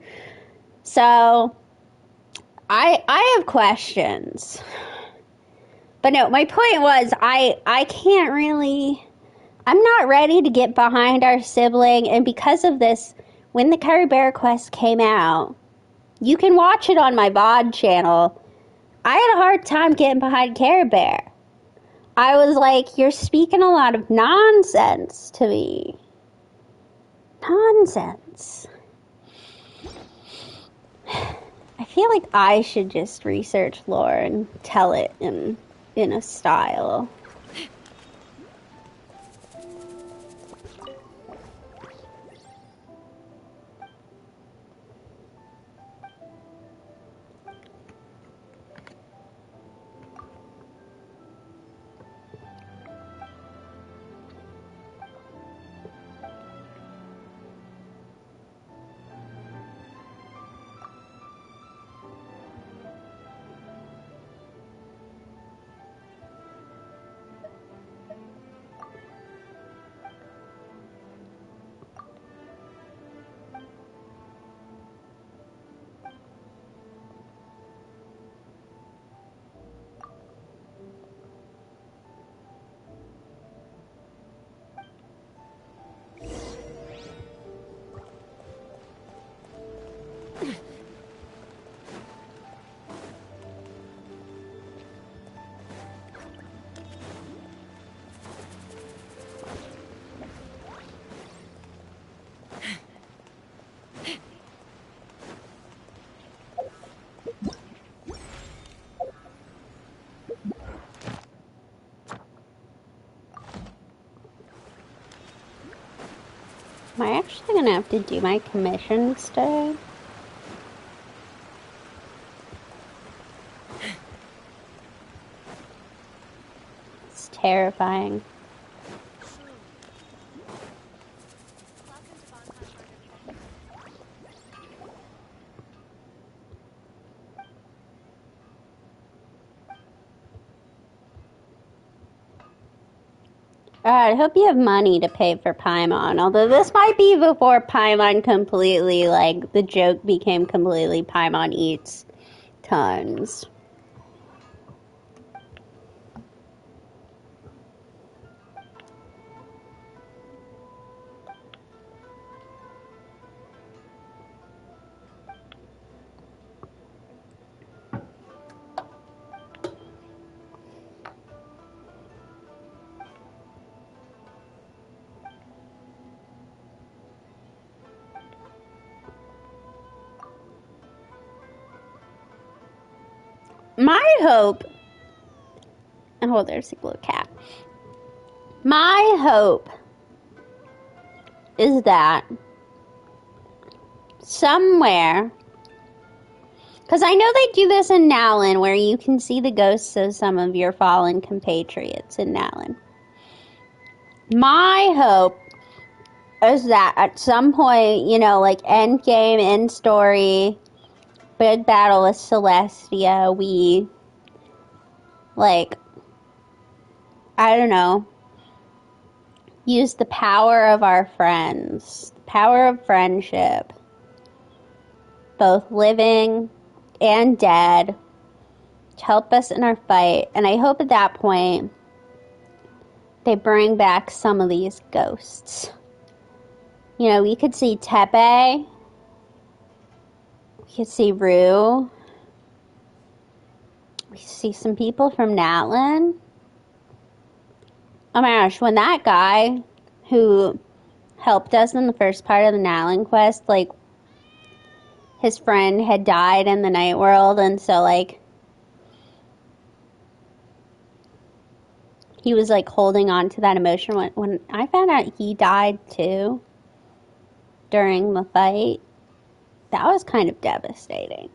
So, I have questions. But no, my point was, I can't really... I'm not ready to get behind our sibling, and because of this, when the Carrie Bear quest came out, you can watch it on my VOD channel, I had a hard time getting behind Carrie Bear. I was like, you're speaking a lot of nonsense to me. Nonsense. I feel like I should just research lore and tell it in a style. Am I actually going to have to do my commissions today? It's terrifying. I hope you have money to pay for Paimon. Although this might be before Paimon completely, like, the joke became completely Paimon eats tons. My hope, oh, there's a little cat. My hope is that somewhere, because I know they do this in Nalin, where you can see the ghosts of some of your fallen compatriots in Nalin. My hope is that at some point, you know, like end game, end story, big battle with Celestia, we, like, I don't know, use the power of our friends, the power of friendship, both living and dead, to help us in our fight. And I hope at that point they bring back some of these ghosts. You know, we could see Tepe, we could see Rue, we could see some people from Natlin. Oh my gosh, when that guy who helped us in the first part of the Natlin quest, like, his friend had died in the night world, and so, like, he was, like, holding on to that emotion. When I found out he died, too, during the fight, that was kind of devastating.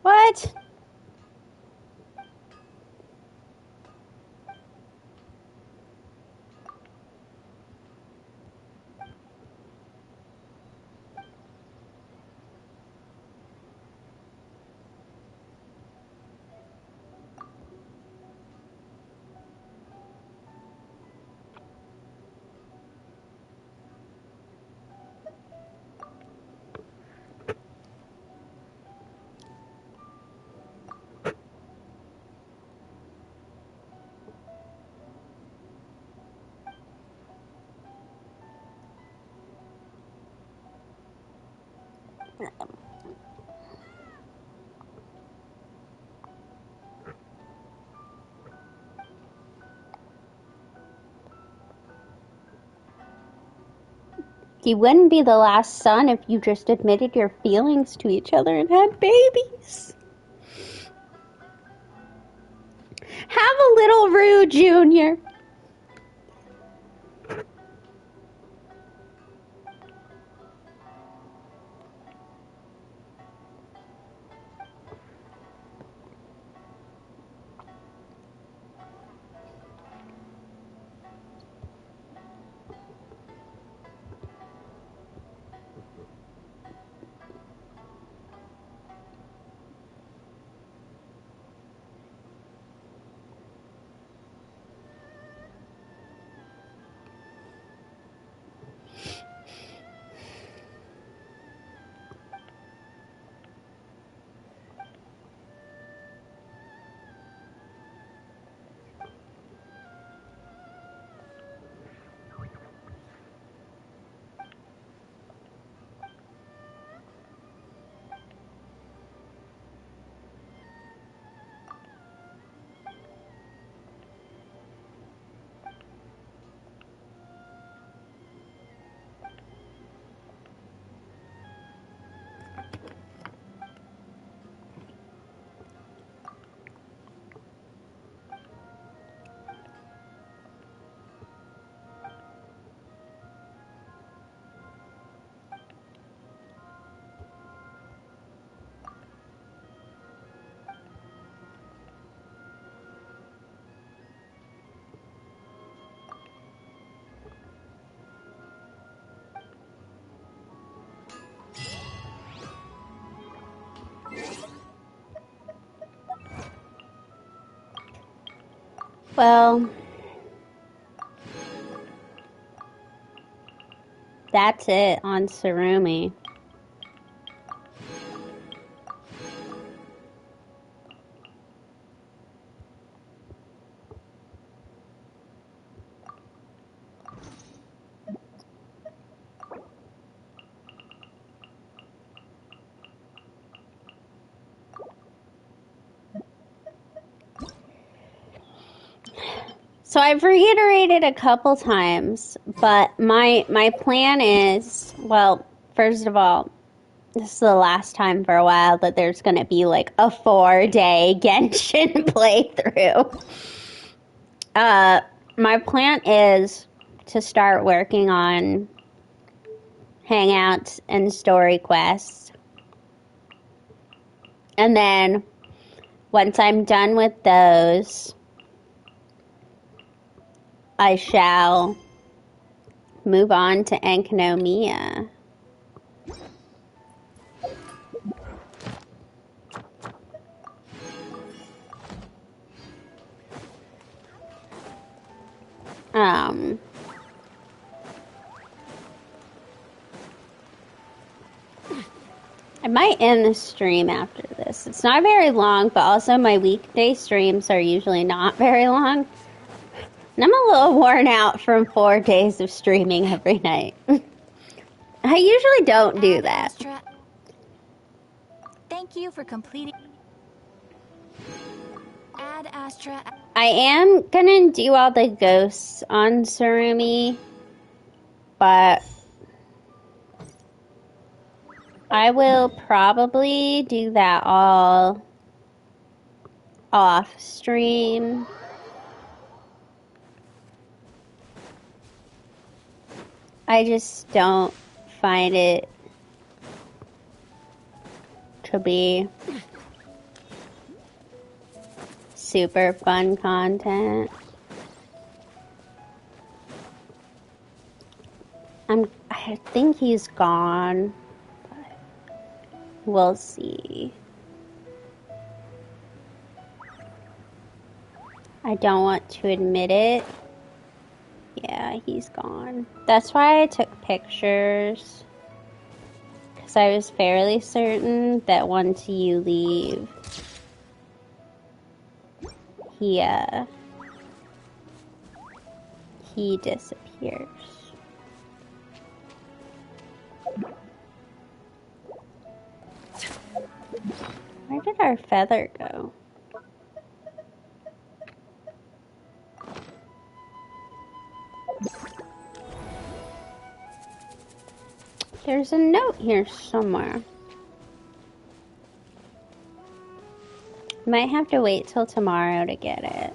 What? You wouldn't be the last son if you just admitted your feelings to each other and had babies. Have a little Rue, Junior. Well, that's it on Tsurumi. So I've reiterated a couple times, but my plan is, well, first of all, this is the last time for a while that there's going to be like a 4-day Genshin playthrough. My plan is to start working on hangouts and story quests. And then once I'm done with those, I shall move on to Enkanomiya. I might end the stream after this. It's not very long, but also my weekday streams are usually not very long. And I'm a little worn out from 4 days of streaming every night. I usually don't do that. Astra. Thank you for completing. Ad Astra. I am gonna do all the ghosts on Tsurumi, but I will probably do that all off stream. I just don't find it to be super fun content. I think he's gone, but we'll see. I don't want to admit it. Yeah, he's gone. That's why I took pictures, because I was fairly certain that once you leave, he disappears. Where did our feather go? There's a note here somewhere. Might have to wait till tomorrow to get it.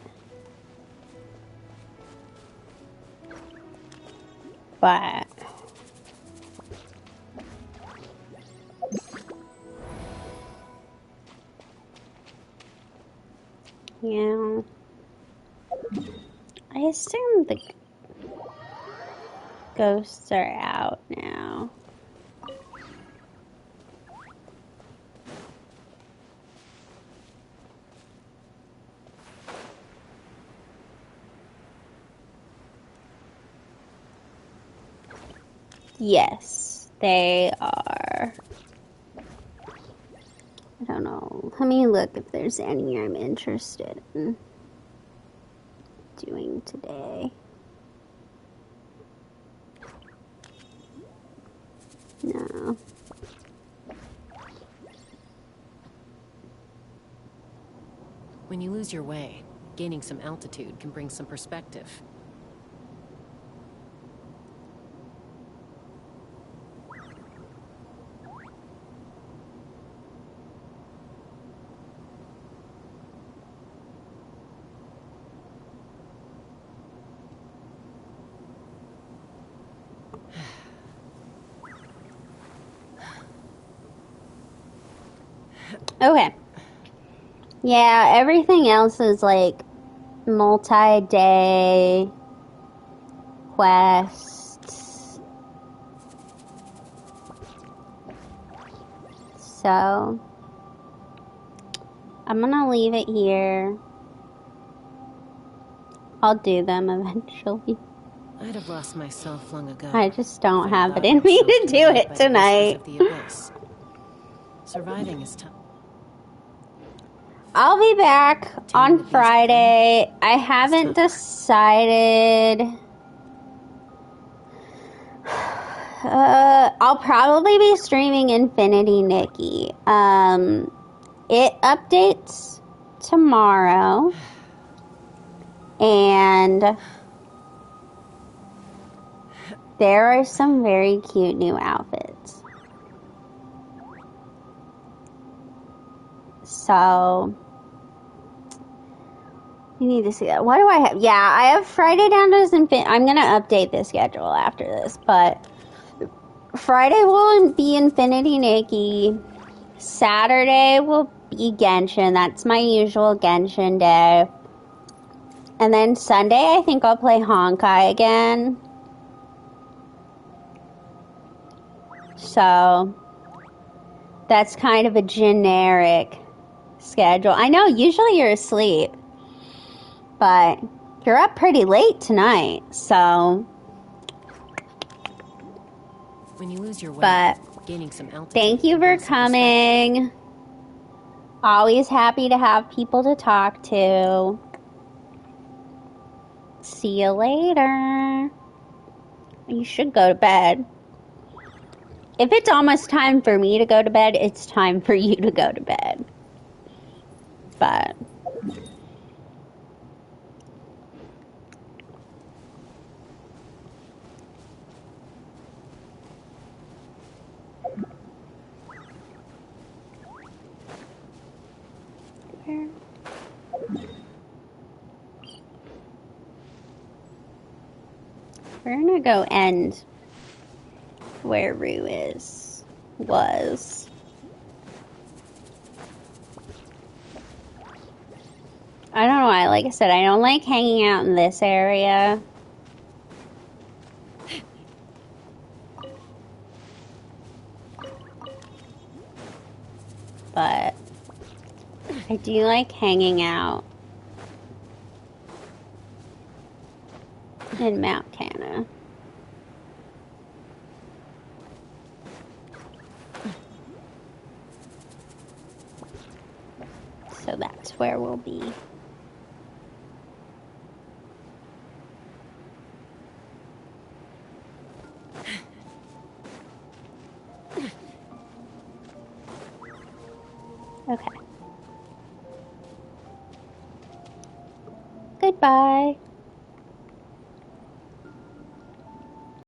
But yeah, I assume the ghosts are out now. Yes, they are. I don't know. Let me look if there's any I'm interested in doing today. No. When you lose your way, gaining some altitude can bring some perspective. Okay. Yeah, everything else is like multi-day quests. So I'm gonna leave it here. I'll do them eventually. I'd have lost myself long ago. I just don't if I have it allowed in me myself to be do led it by the whispers tonight. of the abyss. Surviving is tough. I'll be back Taming the on beast Friday. I haven't decided. I'll probably be streaming Infinity Nikki. It updates tomorrow. And there are some very cute new outfits. So, you need to see that. What do I have? Yeah, I have Friday down as Infinity. I'm going to update the schedule after this, but Friday will be Infinity Nikki. Saturday will be Genshin. That's my usual Genshin day. And then Sunday, I think I'll play Honkai again. So, that's kind of a generic schedule. I know, usually you're asleep. But you're up pretty late tonight, so... When you lose your way, But gaining some altitude. Thank you for coming. Always happy to have people to talk to. See you later. You should go to bed. If it's almost time for me to go to bed, it's time for you to go to bed. But... We're gonna go end where Rue was. I don't know why, like I said, I don't like hanging out in this area. But I do like hanging out in Mount Cana. So that's where we'll be. Okay. Goodbye.